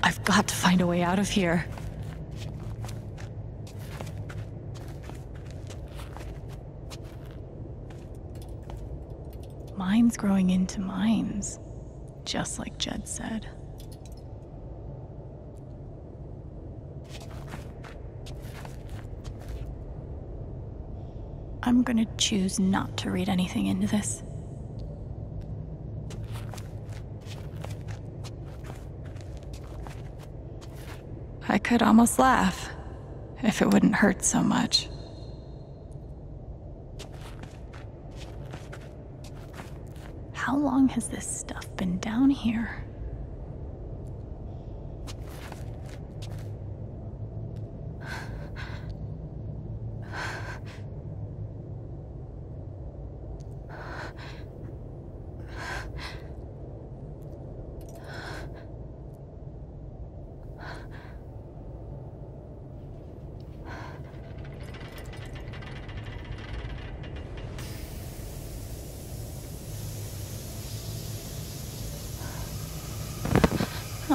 I've got to find a way out of here. Mines growing into mines, just like Jed said. I'm gonna choose not to read anything into this. I could almost laugh, if it wouldn't hurt so much. How long has this stuff been down here?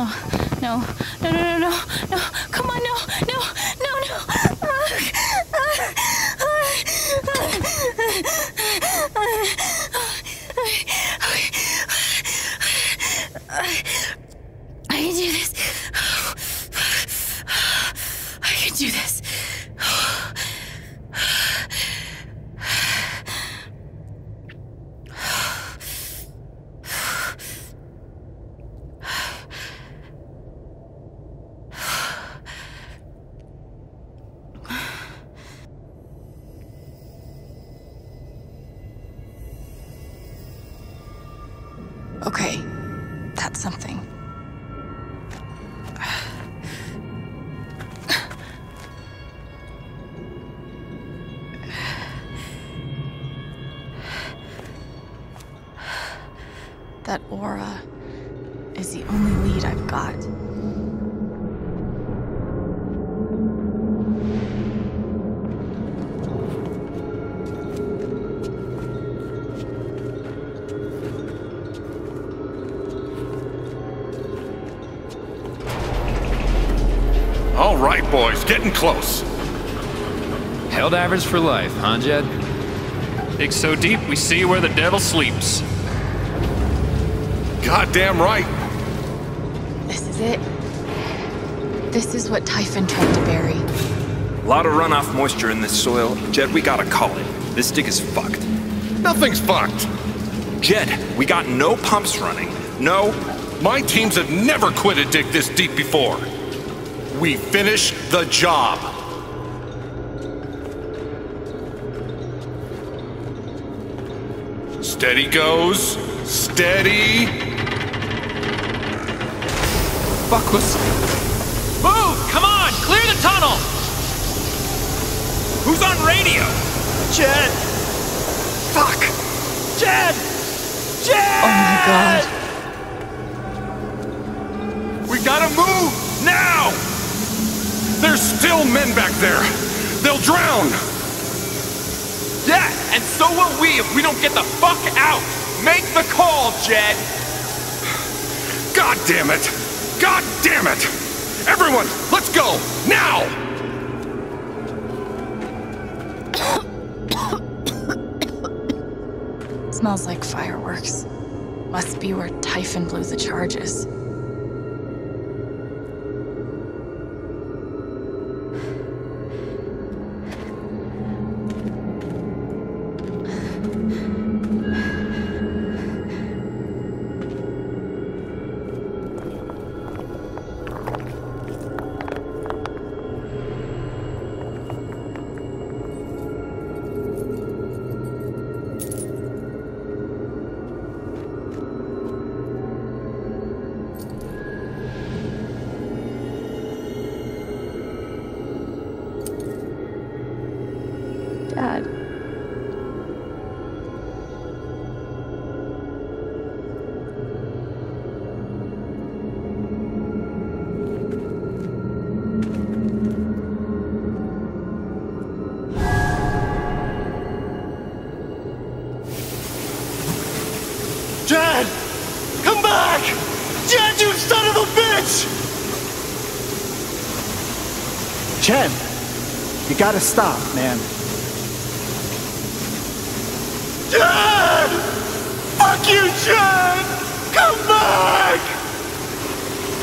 Oh, no, no, no, no, no, no, come on, no, no, no, no. I can do this. I can do this. Okay, that's something. That aura is the only lead I've got. All right, boys, getting close. Helldivers for life, huh, Jed? Dig so deep, we see where the devil sleeps. Goddamn right. This is it. This is what Typhon tried to bury. A lot of runoff moisture in this soil. Jed, we gotta call it. This dig is fucked. Nothing's fucked. Jed, we got no pumps running. No. My teams have never quit a dig this deep before. We finish the job. Steady goes. Steady. Fuck was... Move! Come on! Clear the tunnel! Who's on radio? Jed! Fuck! Jed! Jed! Oh my god. We gotta move! Now! There's still men back there! They'll drown! Yeah, and so will we if we don't get the fuck out! Make the call, Jed! God damn it! God damn it! Everyone, let's go! Now! Smells like fireworks. Must be where Typhon blew the charges. Dad. Jed! Come back! Jed, you son of a bitch! Jed, you gotta stop, man. Jed! Fuck you, Jed! Come back!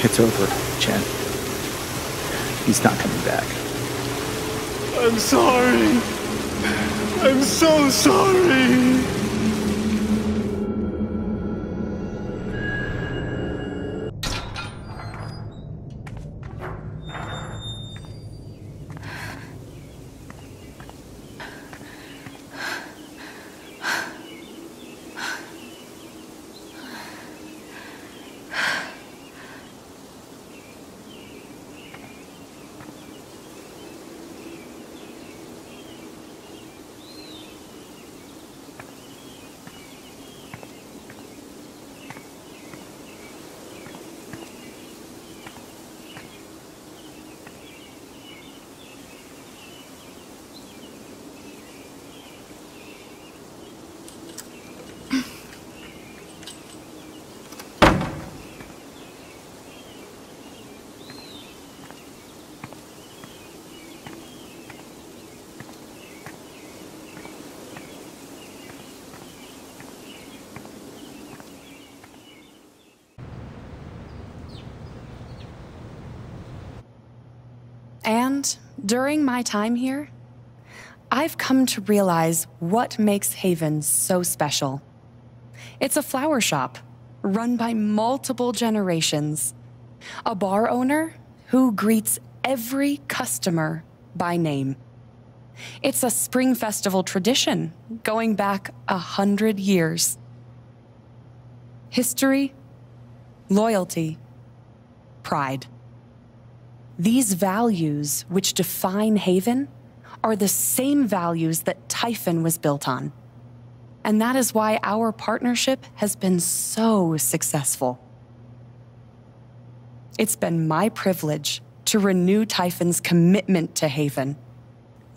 It's over, Chen. He's not coming back. I'm sorry. I'm so sorry. And during my time here, I've come to realize what makes Haven so special. It's a flower shop run by multiple generations, a bar owner who greets every customer by name. It's a spring festival tradition going back 100 years. History, loyalty, pride. These values which define Haven are the same values that Typhon was built on. And that is why our partnership has been so successful. It's been my privilege to renew Typhon's commitment to Haven.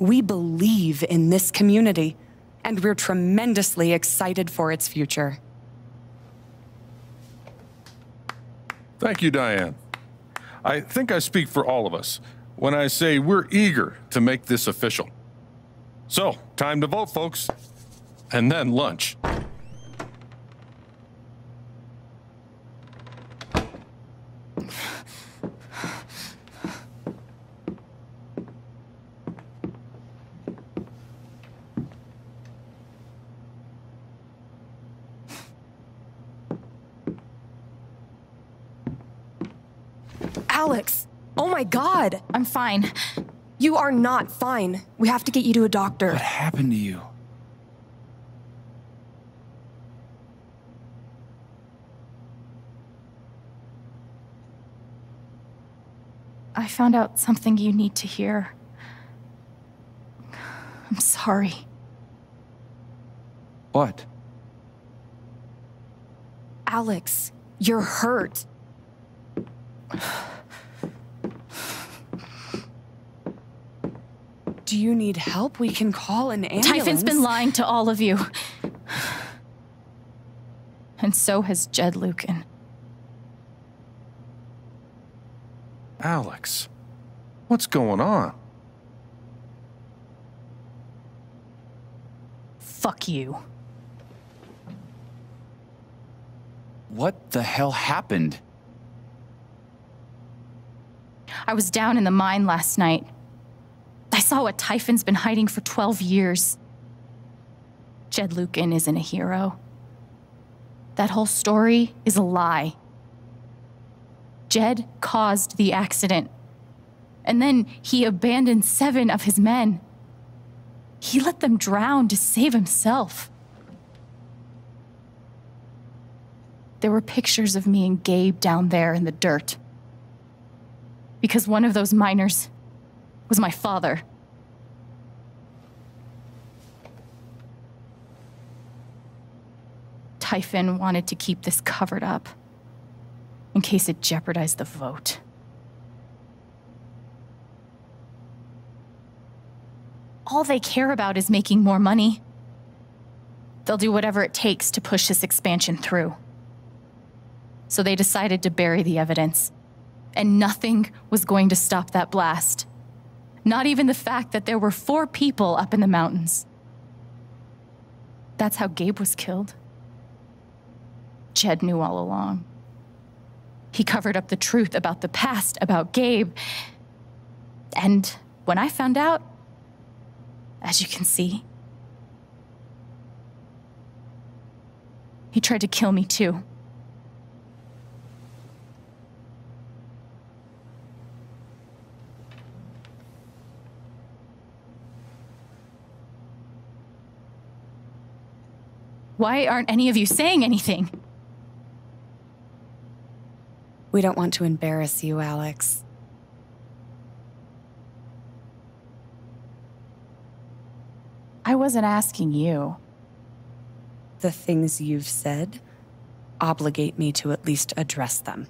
We believe in this community, and we're tremendously excited for its future. Thank you, Diane. I think I speak for all of us when I say we're eager to make this official. So, time to vote, folks. And then lunch. Alex! Oh my God! I'm fine. You are not fine. We have to get you to a doctor. What happened to you? I found out something you need to hear. I'm sorry. What? Alex, you're hurt. Do you need help? We can call an ambulance. Typhon's been lying to all of you. And so has Jed Lucan. Alex, what's going on? Fuck you. What the hell happened? I was down in the mine last night. I saw what Typhon's been hiding for 12 years. Jed Lucan isn't a hero. That whole story is a lie. Jed caused the accident. And then he abandoned 7 of his men. He let them drown to save himself. There were pictures of me and Gabe down there in the dirt. Because one of those miners was my father. Typhon wanted to keep this covered up in case it jeopardized the vote. All they care about is making more money. They'll do whatever it takes to push this expansion through. So they decided to bury the evidence. And nothing was going to stop that blast. Not even the fact that there were 4 people up in the mountains. That's how Gabe was killed. Jed knew all along. He covered up the truth about the past, about Gabe. And when I found out, as you can see, he tried to kill me too. Why aren't any of you saying anything? We don't want to embarrass you, Alex. I wasn't asking you. The things you've said obligate me to at least address them.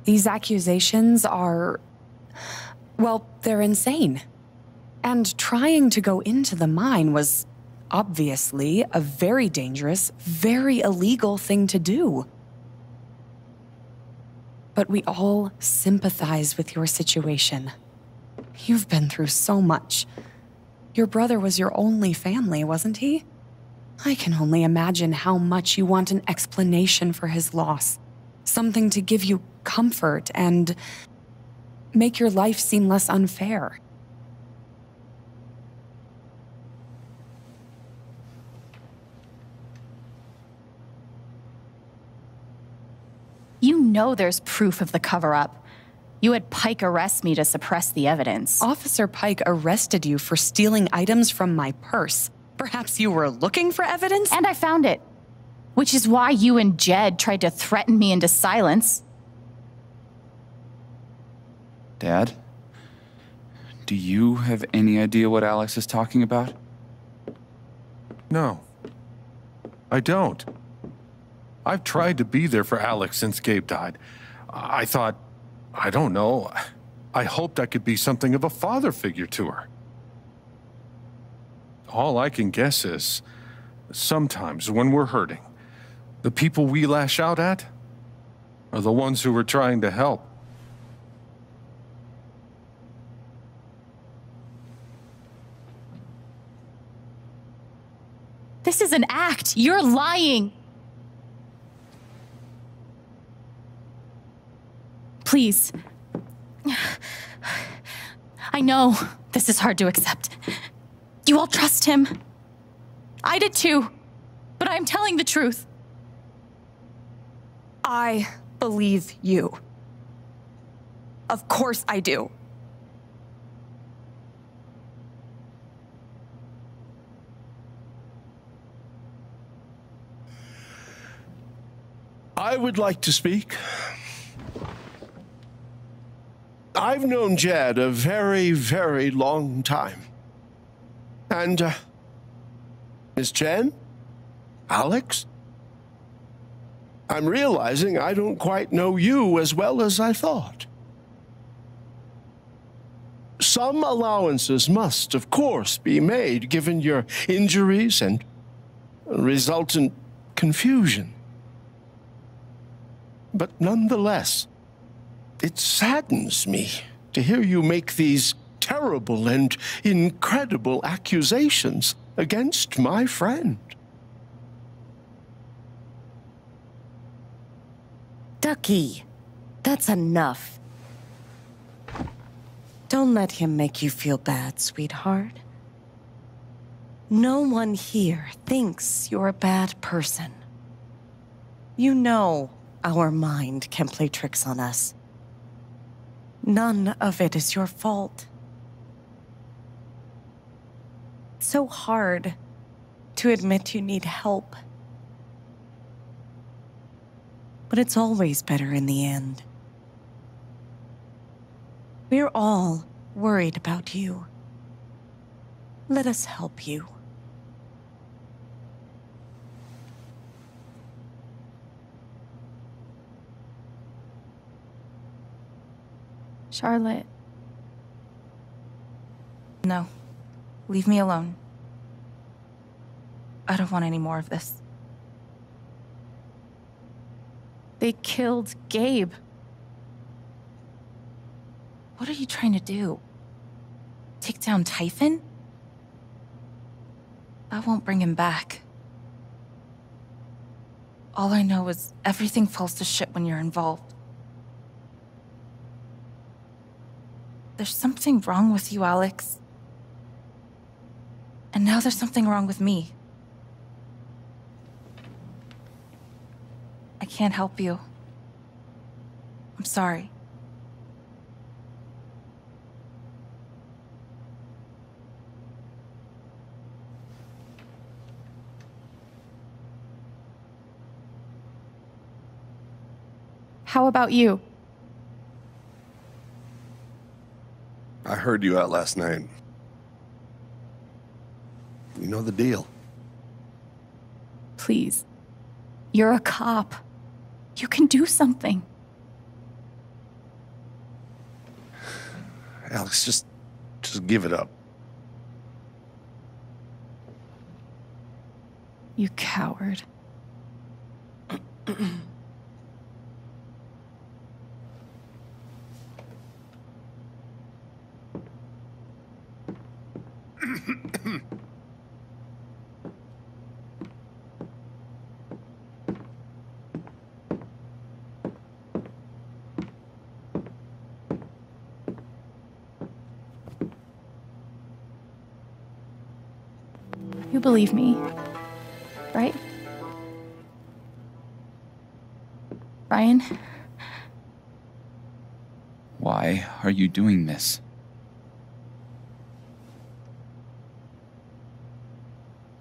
These accusations are, well, they're insane. And trying to go into the mine was obviously a very dangerous, very illegal thing to do. But we all sympathize with your situation. You've been through so much. Your brother was your only family, wasn't he? I can only imagine how much you want an explanation for his loss. Something to give you comfort and make your life seem less unfair. You know there's proof of the cover-up. You had Pike arrest me to suppress the evidence. Officer Pike arrested you for stealing items from my purse. Perhaps you were looking for evidence? And I found it. Which is why you and Jed tried to threaten me into silence. Dad? Do you have any idea what Alex is talking about? No, I don't. I've tried to be there for Alex since Gabe died. I thought, I don't know, I hoped I could be something of a father figure to her. All I can guess is, sometimes when we're hurting, the people we lash out at are the ones who we're trying to help. This is an act. You're lying. Please. I know this is hard to accept. You all trust him. I did too. But I'm telling the truth. I believe you. Of course I do. I would like to speak. I've known Jed a very, very long time. And, Miss Chen? Alex? I'm realizing I don't quite know you as well as I thought. Some allowances must, of course, be made given your injuries and resultant confusion. But nonetheless, it saddens me to hear you make these terrible and incredible accusations against my friend. Ducky, that's enough. Don't let him make you feel bad, sweetheart. No one here thinks you're a bad person. You know our mind can play tricks on us. None of it is your fault. It's so hard to admit you need help. But it's always better in the end. We're all worried about you. Let us help you. Charlotte. No. Leave me alone. I don't want any more of this. They killed Gabe. What are you trying to do? Take down Typhon? I won't bring him back. All I know is everything falls to shit when you're involved. There's something wrong with you, Alex. And now there's something wrong with me. I can't help you. I'm sorry. How about you? I heard you out last night. You know the deal. Please. You're a cop. You can do something. Alex, just give it up. You coward. You believe me, right? Ryan? Why are you doing this?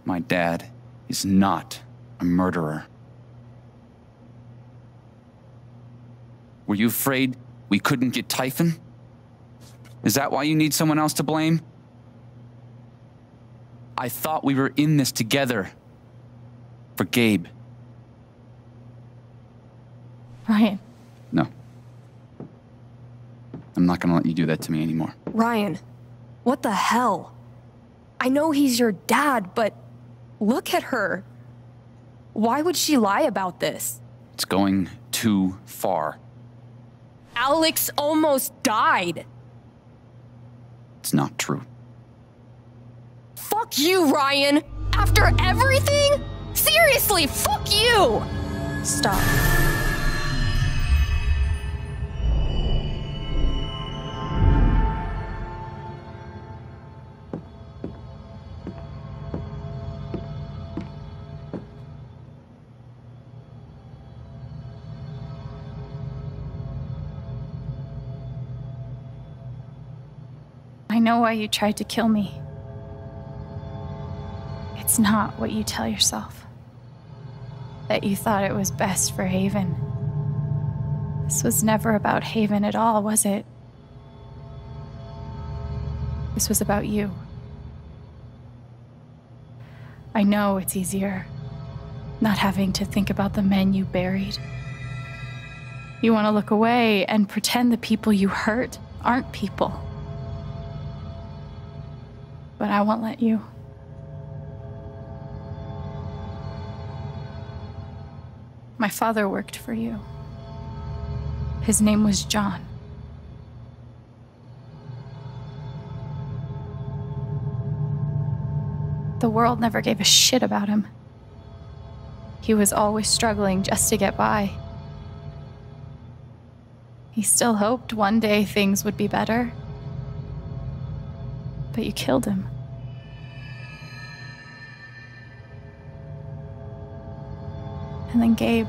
My dad is not a murderer. Were you afraid we couldn't get Typhon? Is that why you need someone else to blame? I thought we were in this together. For Gabe. Ryan. No. I'm not gonna let you do that to me anymore. Ryan, what the hell? I know he's your dad, but look at her. Why would she lie about this? It's going too far. Alex almost died. It's not true. Fuck you, Ryan! After everything? Seriously, fuck you! Stop. I know why you tried to kill me. It's not what you tell yourself. That you thought it was best for Haven. This was never about Haven at all, was it? This was about you. I know it's easier not having to think about the men you buried. You want to look away and pretend the people you hurt aren't people. But I won't let you. My father worked for you. His name was John. The world never gave a shit about him. He was always struggling just to get by. He still hoped one day things would be better. But you killed him. And then Gabe,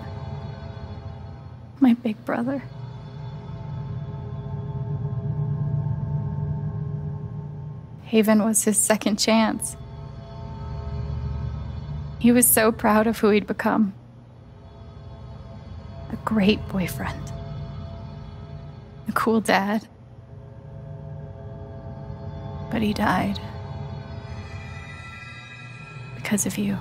my big brother. Haven was his second chance. He was so proud of who he'd become. A great boyfriend. A cool dad. But he died. Because of you.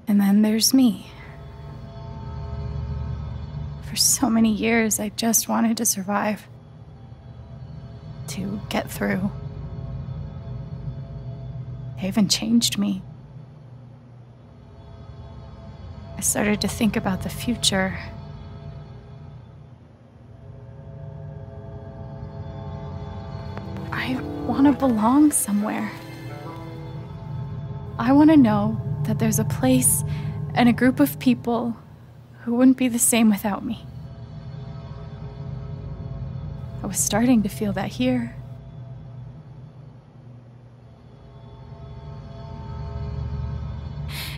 And then there's me. For so many years, I just wanted to survive. To get through. Haven changed me. I started to think about the future. I want to belong somewhere. I want to know that there's a place and a group of people who wouldn't be the same without me. I was starting to feel that here.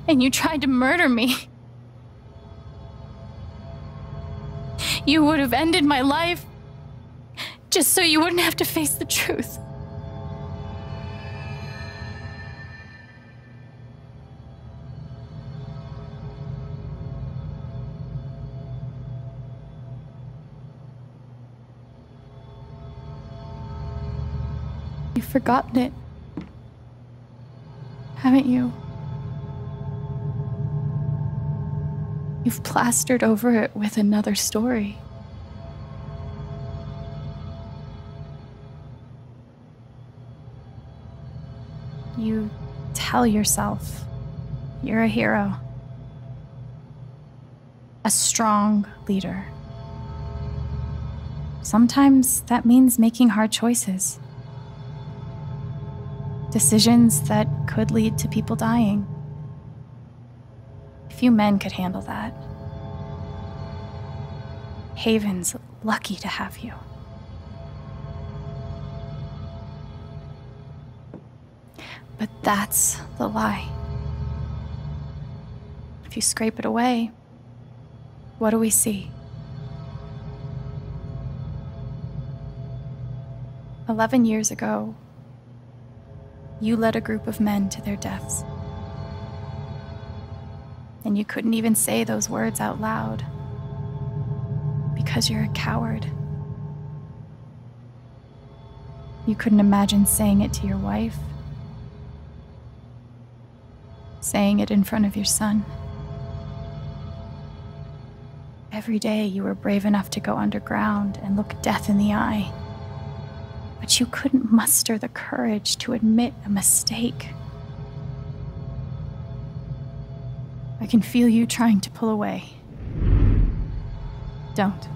And you tried to murder me. You would have ended my life just so you wouldn't have to face the truth. You've forgotten it, haven't you? You've plastered over it with another story. You tell yourself you're a hero, a strong leader. Sometimes that means making hard choices. Decisions that could lead to people dying. Few men could handle that. Haven's lucky to have you. But that's the lie. If you scrape it away, what do we see? 11 years ago, you led a group of men to their deaths. And you couldn't even say those words out loud because you're a coward. You couldn't imagine saying it to your wife, saying it in front of your son. Every day you were brave enough to go underground and look death in the eye, but you couldn't muster the courage to admit a mistake. I can feel you trying to pull away. Don't.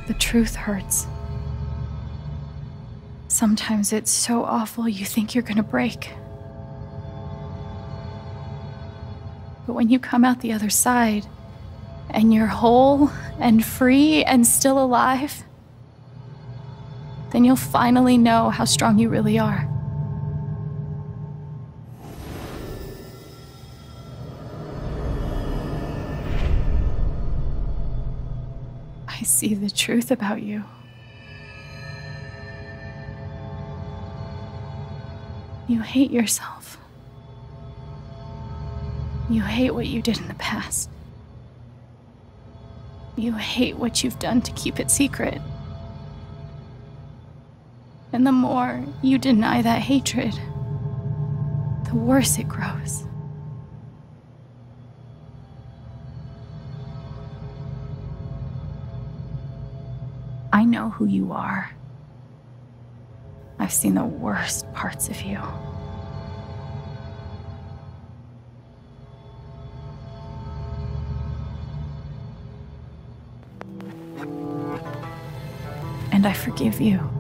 The truth hurts. Sometimes it's so awful you think you're gonna break. But when you come out the other side, and you're whole and free and still alive, then you'll finally know how strong you really are. I see the truth about you. You hate yourself. You hate what you did in the past. You hate what you've done to keep it secret. And the more you deny that hatred, the worse it grows. I know who you are. I've seen the worst parts of you. And I forgive you.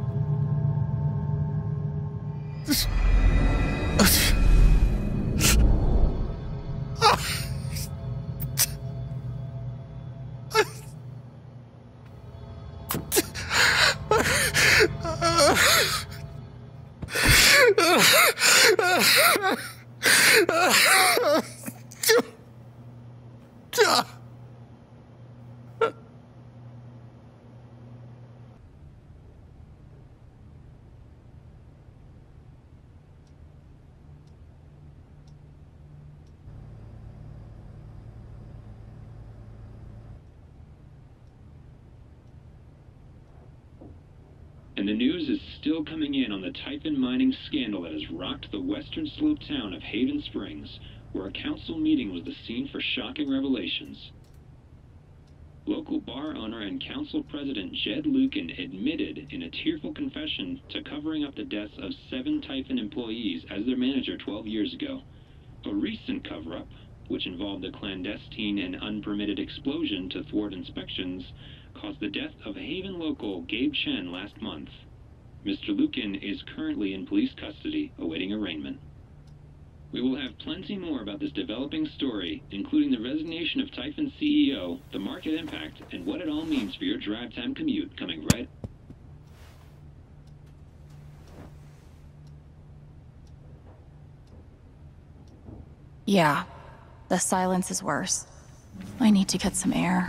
And the news is still coming in on the Typhon mining scandal that has rocked the western slope town of Haven Springs, where a council meeting was the scene for shocking revelations. Local bar owner and council president Jed Lucan admitted in a tearful confession to covering up the deaths of 7 Typhon employees as their manager 12 years ago. A recent cover-up, which involved a clandestine and unpermitted explosion to thwart inspections, caused the death of Haven local Gabe Chen last month. Mr. Lucan is currently in police custody, awaiting arraignment. We will have plenty more about this developing story, including the resignation of Typhon CEO, the market impact, and what it all means for your drive time commute, coming right. Yeah, the silence is worse. I need to get some air.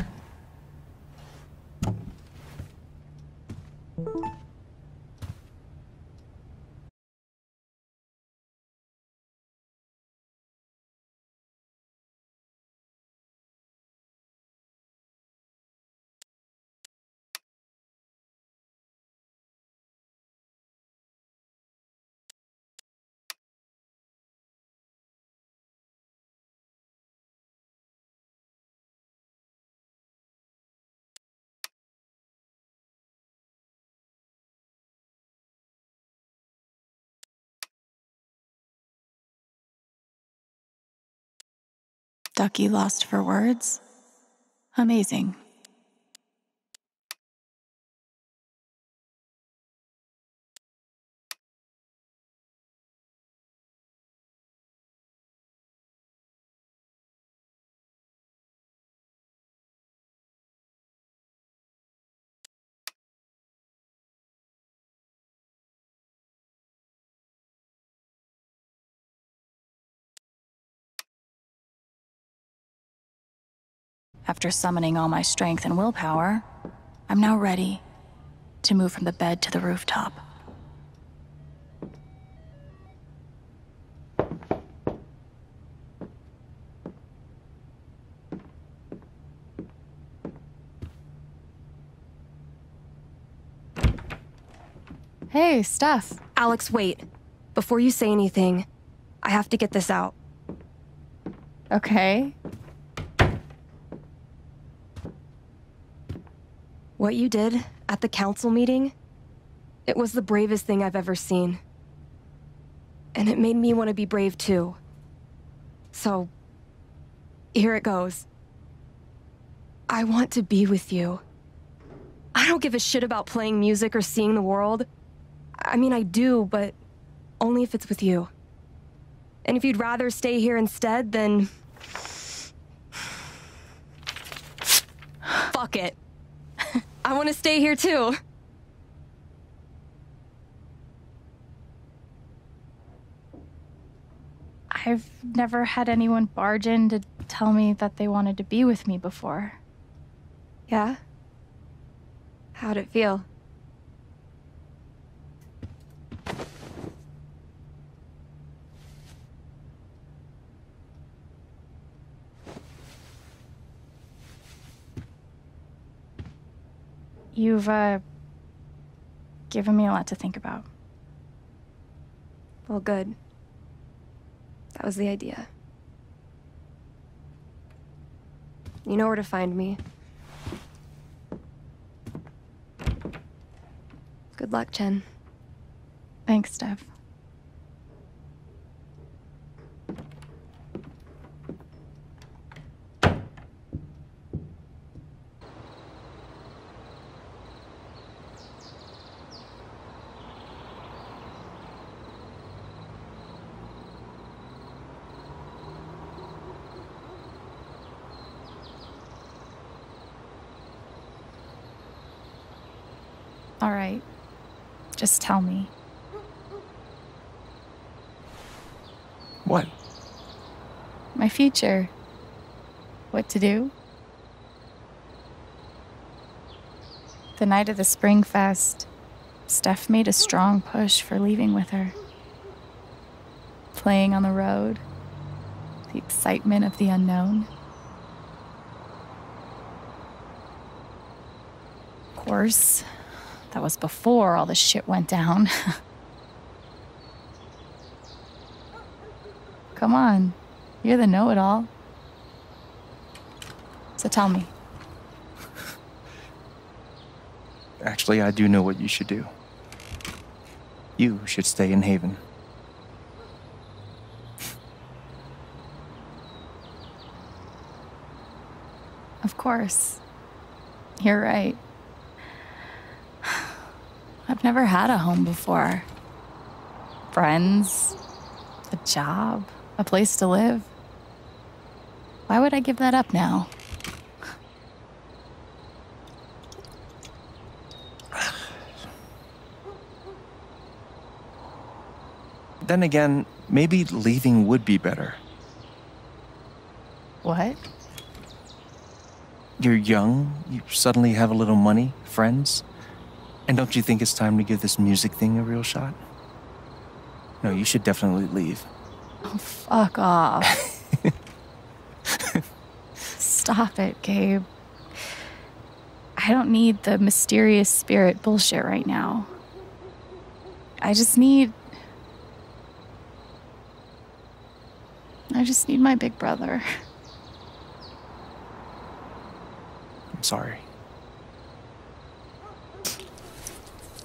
Ducky lost for words? Amazing. After summoning all my strength and willpower, I'm now ready to move from the bed to the rooftop. Hey, Steph. Alex, wait. Before you say anything, I have to get this out. Okay. What you did at the council meeting, it was the bravest thing I've ever seen. And it made me want to be brave too. So, here it goes. I want to be with you. I don't give a shit about playing music or seeing the world. I mean, I do, but only if it's with you. And if you'd rather stay here instead, then... fuck it. I want to stay here too. I've never had anyone barge in to tell me that they wanted to be with me before. Yeah? How'd it feel? You've, given me a lot to think about. Well, good. That was the idea. You know where to find me. Good luck, Chen. Thanks, Steph. All right. Just tell me. What? My future. What to do? The night of the Spring Fest, Steph made a strong push for leaving with her. Playing on the road. The excitement of the unknown. Of course, that was before all the shit went down. Come on, you're the know-it-all. So tell me. Actually, I do know what you should do. You should stay in Haven. Of course. You're right. I've never had a home before. Friends, a job, a place to live. Why would I give that up now? Then again, maybe leaving would be better. What? You're young, you suddenly have a little money, friends. And don't you think it's time to give this music thing a real shot? No, you should definitely leave. Oh, fuck off. Stop it, Gabe. I don't need the mysterious spirit bullshit right now. I just need my big brother. I'm sorry.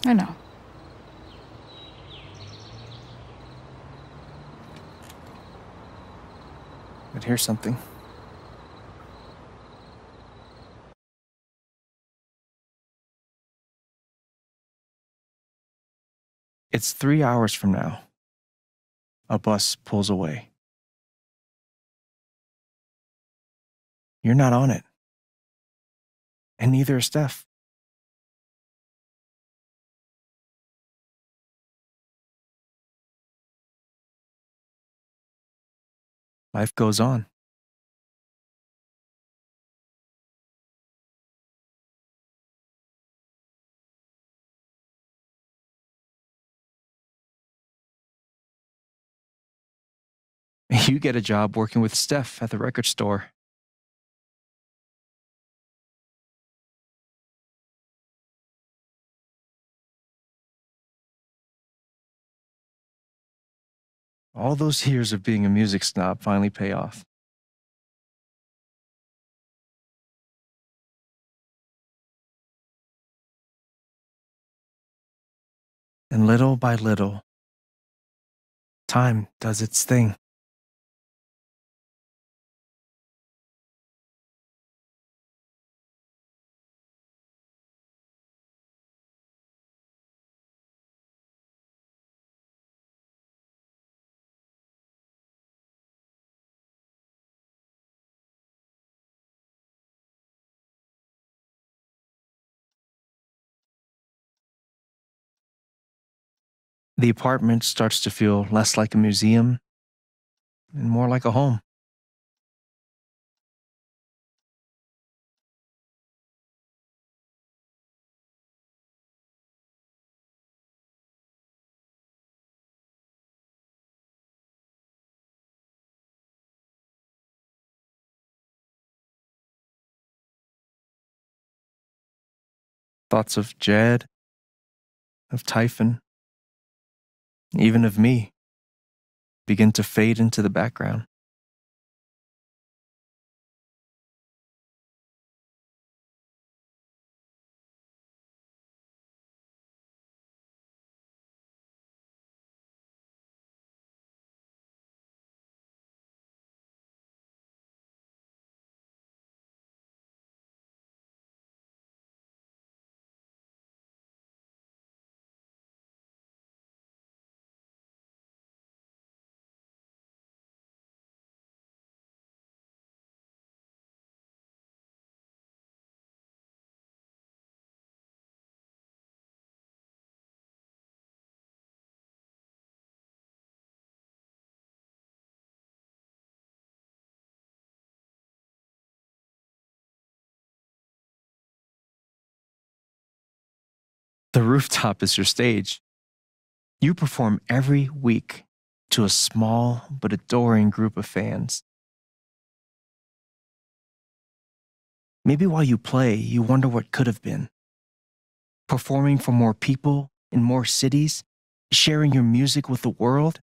I know. But here's something. It's 3 hours from now. A bus pulls away. You're not on it. And neither is Steph. Life goes on. You get a job working with Steph at the record store. All those years of being a music snob finally pay off. And little by little, time does its thing. The apartment starts to feel less like a museum and more like a home. Thoughts of Jed, of Typhon, even of me, begin to fade into the background. The rooftop is your stage. You perform every week to a small but adoring group of fans. Maybe while you play, you wonder what could have been. Performing for more people in more cities, sharing your music with the world.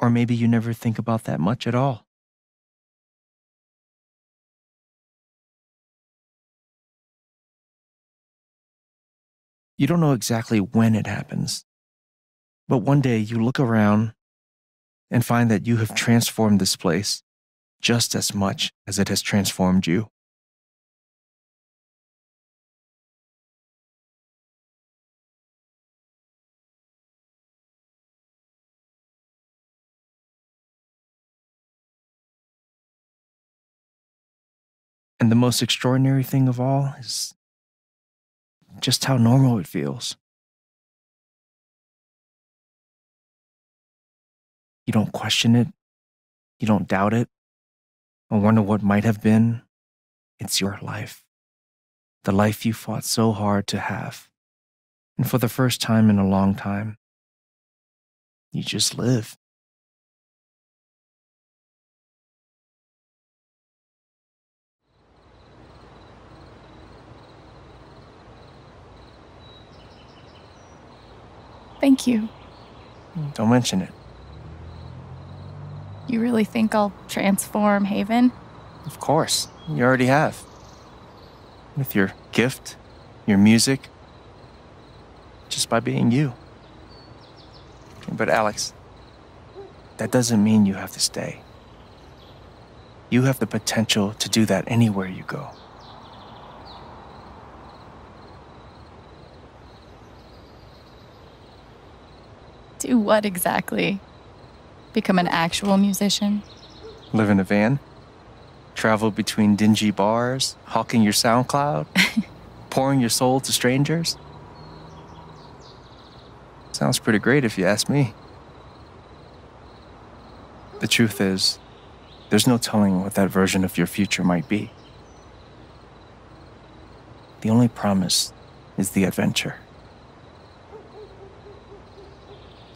Or maybe you never think about that much at all. You don't know exactly when it happens, but one day you look around and find that you have transformed this place just as much as it has transformed you. And the most extraordinary thing of all is just how normal it feels. You don't question it, you don't doubt it, or wonder what might have been. It's your life, the life you fought so hard to have. And for the first time in a long time, you just live. Thank you. Don't mention it. You really think I'll transform Haven? Of course, you already have. With your gift, your music, just by being you. But Alex, that doesn't mean you have to stay. You have the potential to do that anywhere you go. Do what exactly? Become an actual musician? Live in a van? Travel between dingy bars, hawking your SoundCloud? Pouring your soul to strangers? Sounds pretty great if you ask me. The truth is, there's no telling what that version of your future might be. The only promise is the adventure.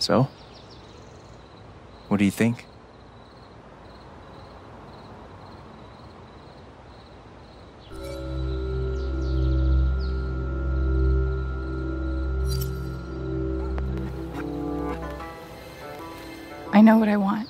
So, what do you think? I know what I want.